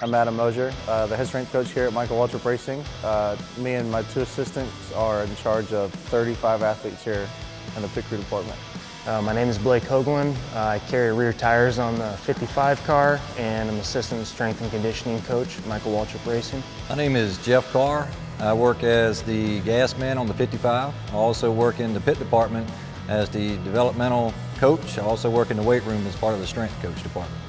I'm Adam Mosier, the head strength coach here at Waltrip Racing. Me and my 2 assistants are in charge of 35 athletes here in the pit crew department. My name is Blake Hoagland. I carry rear tires on the 55 car, and I'm assistant strength and conditioning coach at Waltrip Racing. My name is Jeff Carr. I work as the gas man on the 55. I also work in the pit department as the developmental coach. I also work in the weight room as part of the strength coach department.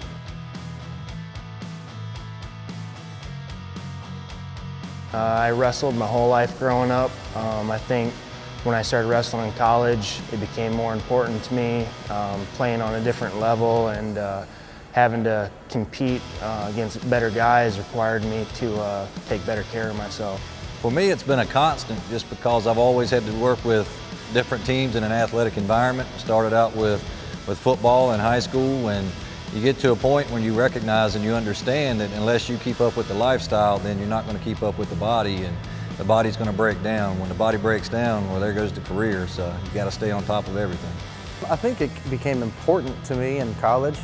I wrestled my whole life growing up. I think when I started wrestling in college, it became more important to me, playing on a different level and having to compete against better guys required me to take better care of myself. For me, it's been a constant just because I've always had to work with different teams in an athletic environment. I started out with football in high school, and you get to a point when you recognize and you understand that unless you keep up with the lifestyle, then you're not going to keep up with the body, and the body's going to break down. When the body breaks down, well, there goes the career, so you got to stay on top of everything. I think it became important to me in college.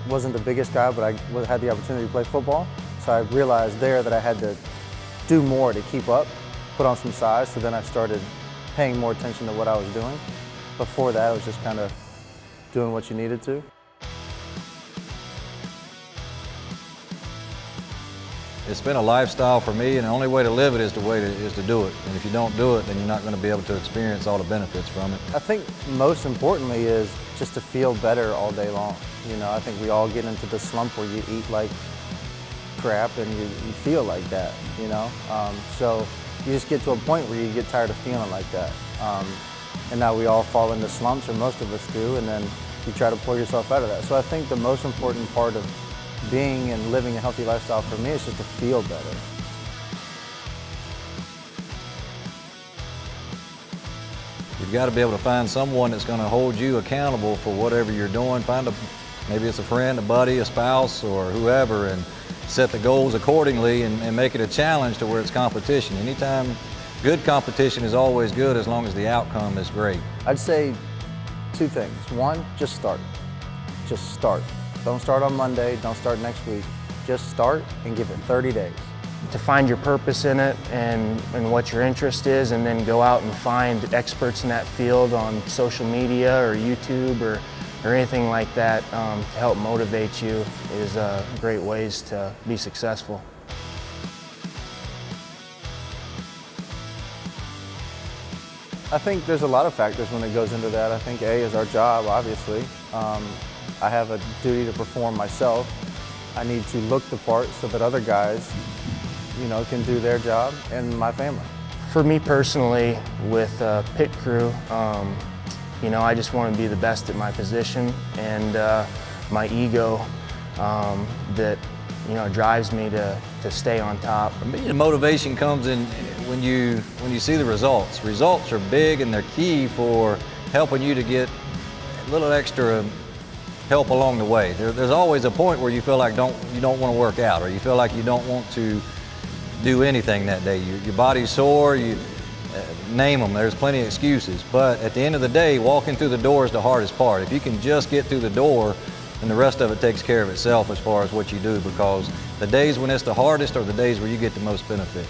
Wasn't the biggest guy, but I had the opportunity to play football, so I realized there that I had to do more to keep up, put on some size, so then I started paying more attention to what I was doing. Before that, it was just kind of doing what you needed to. It's been a lifestyle for me, and the only way to live it is to do it. And if you don't do it, then you're not going to be able to experience all the benefits from it. I think most importantly is just to feel better all day long. You know, I think we all get into the slump where you eat like crap and you feel like that, you know? So you just get to a point where you get tired of feeling like that. And now we all fall into slumps, or most of us do, and then you try to pull yourself out of that. So I think the most important part of being and living a healthy lifestyle for me is just to feel better. You've got to be able to find someone that's going to hold you accountable for whatever you're doing. Maybe it's a friend, a buddy, a spouse, or whoever, and set the goals accordingly and make it a challenge to where it's competition. Anytime, good competition is always good as long as the outcome is great. I'd say 2 things. 1, just start. Just start. Don't start on Monday, don't start next week. Just start and give it 30 days. To find your purpose in it and what your interest is, and then go out and find experts in that field on social media or YouTube or anything like that to help motivate you is great ways to be successful. I think there's a lot of factors when it goes into that. I think A is our job, obviously. I have a duty to perform myself. I need to look the part so that other guys, you know, can do their job, and my family. For me personally, with pit crew, you know, I just want to be the best at my position, and my ego that, you know, drives me to stay on top. For me, the motivation comes in when you see the results. Results are big, and they're key for helping you to get a little extra help along the way. There's always a point where you feel like you don't want to work out, or you feel like you don't want to do anything that day. Your body's sore, name them, there's plenty of excuses. But at the end of the day, walking through the door is the hardest part. If you can just get through the door, then the rest of it takes care of itself as far as what you do, because the days when it's the hardest are the days where you get the most benefit.